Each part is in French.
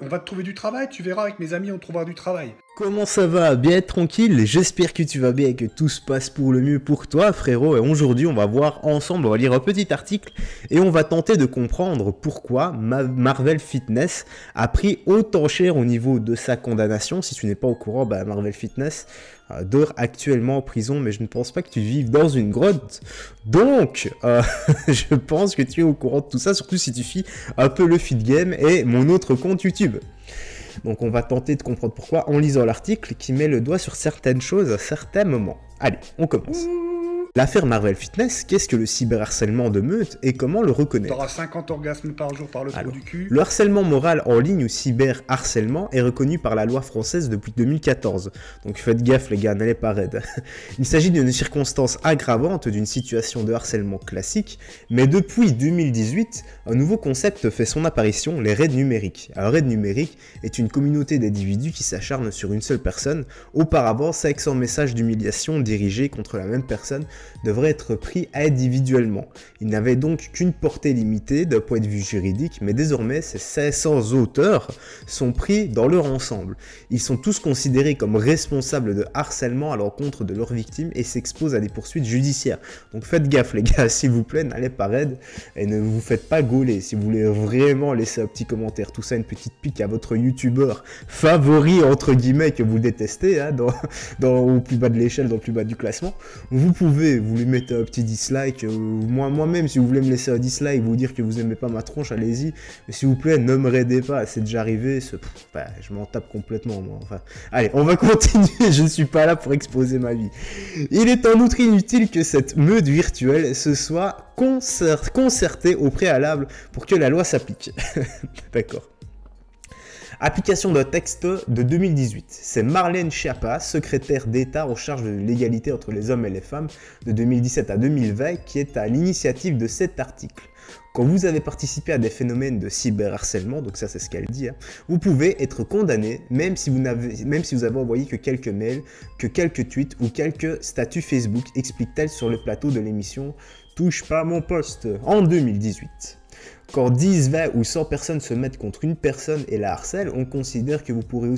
On va te trouver du travail, tu verras, avec mes amis, on trouvera du travail. Comment ça va? Bien tranquille? J'espère que tu vas bien et que tout se passe pour le mieux pour toi, frérot. Et aujourd'hui, on va voir ensemble, on va lire un petit article et on va tenter de comprendre pourquoi Marvel Fitness a pris autant cher au niveau de sa condamnation. Si tu n'es pas au courant, Marvel Fitness dort actuellement en prison, mais je ne pense pas que tu vives dans une grotte. Donc, je pense que tu es au courant de tout ça, surtout si tu suis un peu le Fit Game et mon autre compte YouTube. Donc on va tenter de comprendre pourquoi en lisant l'article qui met le doigt sur certaines choses à certains moments. Allez, on commence. L'affaire Marvel Fitness, qu'est-ce que le cyberharcèlement de meute et comment le reconnaître? T'auras 50 orgasmes par jour par le trou du cul. Le harcèlement moral en ligne ou cyberharcèlement est reconnu par la loi française depuis 2014. Donc faites gaffe les gars, n'allez pas raide. Il s'agit d'une circonstance aggravante d'une situation de harcèlement classique, mais depuis 2018, un nouveau concept fait son apparition, les raids numériques. Un raid numérique est une communauté d'individus qui s'acharnent sur une seule personne. Auparavant, 500 messages d'humiliation dirigés contre la même personne devrait être pris individuellement. Il n'avait donc qu'une portée limitée d'un point de vue juridique, mais désormais ces 500 auteurs sont pris dans leur ensemble. Ils sont tous considérés comme responsables de harcèlement à l'encontre de leurs victimes et s'exposent à des poursuites judiciaires. Donc faites gaffe les gars, s'il vous plaît, n'allez pas raide et ne vous faites pas gauler. Si vous voulez vraiment laisser un petit commentaire, tout ça, une petite pique à votre youtubeur favori entre guillemets que vous détestez, hein, au plus bas de l'échelle, dans le plus bas du classement, vous pouvez, vous lui mettez un petit dislike, moi-même si vous voulez me laisser un dislike, vous dire que vous n'aimez pas ma tronche, allez-y, mais s'il vous plaît, ne me raidez pas, c'est déjà arrivé, je m'en tape complètement moi, enfin, allez, on va continuer, je ne suis pas là pour exposer ma vie. Il est en outre inutile que cette meute virtuelle se soit concertée au préalable pour que la loi s'applique. D'accord. Application d'un texte de 2018. C'est Marlène Schiappa, secrétaire d'État en charge de l'égalité entre les hommes et les femmes de 2017 à 2020, qui est à l'initiative de cet article. Quand vous avez participé à des phénomènes de cyberharcèlement, donc ça c'est ce qu'elle dit, hein, vous pouvez être condamné même si vous avez envoyé que quelques mails, que quelques tweets ou quelques statuts Facebook, explique-t-elle sur le plateau de l'émission Touche pas à mon poste en 2018. Quand 10, 20 ou 100 personnes se mettent contre une personne et la harcèlent, on considère que vous pourrez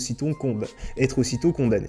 être aussitôt condamné.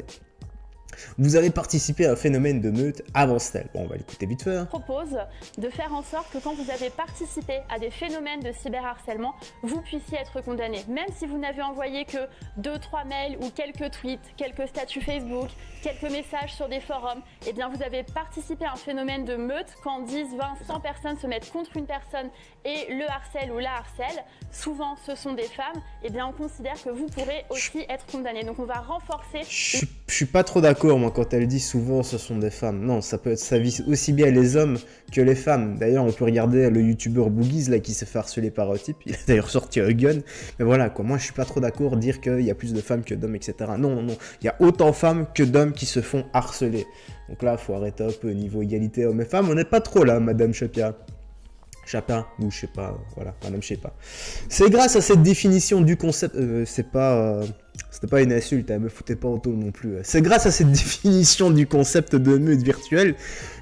Vous avez participé à un phénomène de meute, avance-t-elle? Bon, on va l'écouter vite fait. Propose de faire en sorte que quand vous avez participé à des phénomènes de cyberharcèlement, vous puissiez être condamné. Même si vous n'avez envoyé que 2-3 mails ou quelques tweets, quelques statuts Facebook, quelques messages sur des forums, eh bien vous avez participé à un phénomène de meute quand 10, 20, 100 personnes se mettent contre une personne et le harcèlent ou la harcèlent, souvent ce sont des femmes, eh bien on considère que vous pourrez aussi être condamné. Donc on va renforcer... Je suis pas trop d'accord moi quand elle dit souvent ce sont des femmes. Non, ça vise aussi bien les hommes que les femmes. D'ailleurs on peut regarder le youtubeur Boogies là qui s'est fait harceler par un type. Il a d'ailleurs sorti un gun. Mais voilà quoi, moi je suis pas trop d'accord dire qu'il y a plus de femmes que d'hommes, etc. Non, il y a autant de femmes que d'hommes qui se font harceler. Donc là faut arrêter un peu niveau égalité hommes et femmes. On n'est pas trop là madame Chapia. Chapin, ou je sais pas, voilà, madame je sais pas. C'est grâce à cette définition du concept, c'était pas une insulte, me foutez pas en taux non plus. C'est grâce à cette définition du concept de meute virtuelle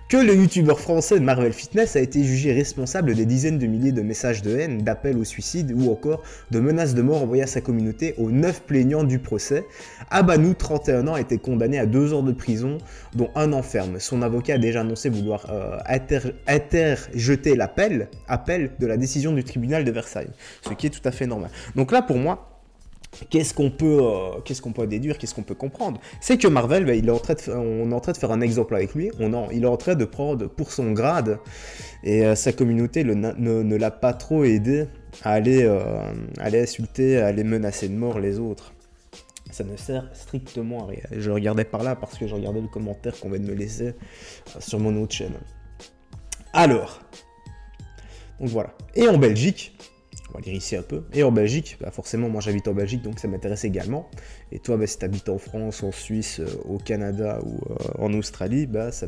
que le youtubeur français Marvel Fitness a été jugé responsable des dizaines de milliers de messages de haine, d'appels au suicide ou encore de menaces de mort envoyées à sa communauté aux 9 plaignants du procès. Abanou, 31 ans, a été condamné à 2 ans de prison, dont 1 an ferme. Son avocat a déjà annoncé vouloir interjeter l'appel de la décision du tribunal de Versailles, ce qui est tout à fait normal. Donc là, pour moi, qu'est-ce qu'on peut déduire, qu'est-ce qu'on peut comprendre? C'est que Marvel, on est en train de faire un exemple avec lui, il est en train de prendre pour son grade, et sa communauté ne l'a pas trop aidé à aller insulter, à aller menacer de mort les autres. Ça ne sert strictement à rien. Je regardais par là parce que je regardais le commentaire qu'on vient de me laisser sur mon autre chaîne. Alors, donc voilà. Et en Belgique, on va lire ici un peu. Et en Belgique, forcément, moi j'habite en Belgique, donc ça m'intéresse également. Et toi, si tu habites en France, en Suisse, au Canada ou en Australie, ça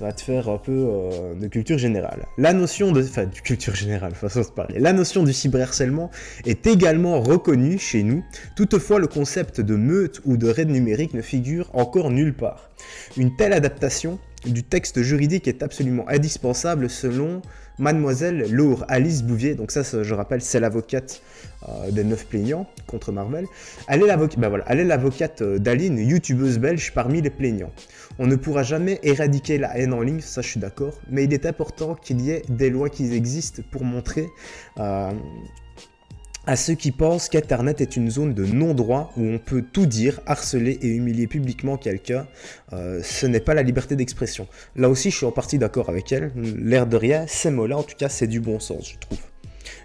va te faire un peu de culture générale. La notion de culture générale, façon de parler. La notion du cyberharcèlement est également reconnue chez nous. Toutefois, le concept de meute ou de raid numérique ne figure encore nulle part. Une telle adaptation du texte juridique est absolument indispensable selon Mademoiselle Laure Alice Bouvier, donc ça je rappelle, c'est l'avocate des 9 plaignants contre Marvel. Elle est l'avocate d'Aline, youtubeuse belge parmi les plaignants. On ne pourra jamais éradiquer la haine en ligne, ça je suis d'accord, mais il est important qu'il y ait des lois qui existent pour montrer à ceux qui pensent qu'Internet est une zone de non-droit où on peut tout dire, harceler et humilier publiquement quelqu'un. Ce n'est pas la liberté d'expression. Là aussi, je suis en partie d'accord avec elle. L'air de rien, ces mots-là, en tout cas, c'est du bon sens, je trouve.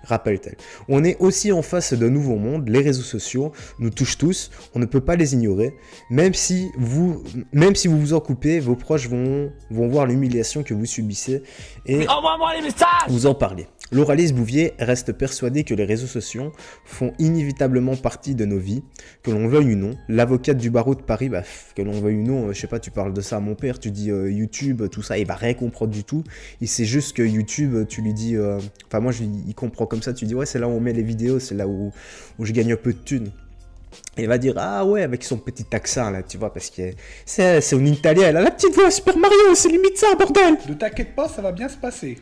Rappelle-t-elle. On est aussi en face d'un nouveau monde, les réseaux sociaux nous touchent tous, on ne peut pas les ignorer. Même si vous vous en coupez, vos proches vont voir l'humiliation que vous subissez et envoie-moi les messages. Vous en parler. Laure Alice Bouvier reste persuadée que les réseaux sociaux font inévitablement partie de nos vies, que l'on veuille ou non. L'avocate du barreau de Paris, que l'on veuille ou non, je sais pas, tu parles de ça à mon père, tu dis YouTube, tout ça, il va rien comprendre du tout. Il sait juste que YouTube, tu lui dis, enfin moi il comprend comme ça, tu dis ouais c'est là où on met les vidéos, c'est là où je gagne un peu de thunes. Et il va dire ah ouais avec son petit accent là, tu vois, parce que c'est un italien, elle a la petite voix Super Mario, c'est limite ça bordel. Ne t'inquiète pas, ça va bien se passer.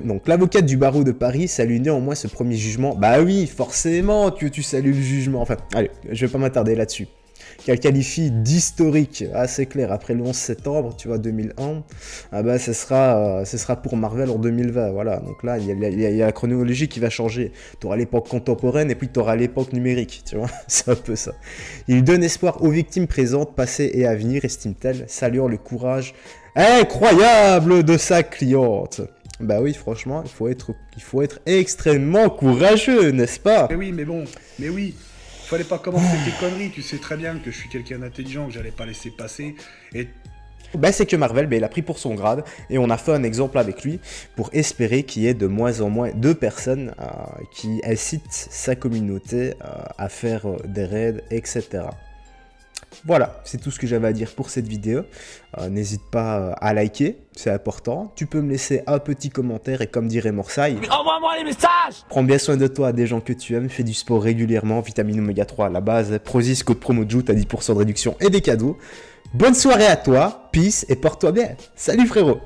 Donc l'avocate du barreau de Paris salue néanmoins ce premier jugement. Bah oui, forcément que tu salues le jugement. Enfin, allez, je vais pas m'attarder là-dessus. Qu'elle qualifie d'historique, c'est clair, après le 11 septembre, tu vois, 2001, ah bah ce sera pour Marvel en 2020, voilà. Donc là, il y a la chronologie qui va changer. Tu auras l'époque contemporaine et puis tu auras l'époque numérique, tu vois, c'est un peu ça. Il donne espoir aux victimes présentes, passées et à venir, estime-t-elle, saluant le courage incroyable de sa cliente. Bah oui, franchement, il faut être extrêmement courageux, n'est-ce pas? Mais oui, fallait pas commencer tes conneries, tu sais très bien que je suis quelqu'un d'intelligent, que j'allais pas laisser passer, et... Bah c'est que Marvel, il a pris pour son grade, et on a fait un exemple avec lui, pour espérer qu'il y ait de moins en moins de personnes qui incitent sa communauté à faire des raids, etc. Voilà, c'est tout ce que j'avais à dire pour cette vidéo. N'hésite pas à liker, c'est important. Tu peux me laisser un petit commentaire et comme dirait Morsaille, envoie-moi les messages. Prends bien soin de toi, des gens que tu aimes, fais du sport régulièrement, vitamine oméga 3 à la base, Prozis, code promo JOUT, t'as 10% de réduction et des cadeaux. Bonne soirée à toi, peace et porte-toi bien. Salut frérot.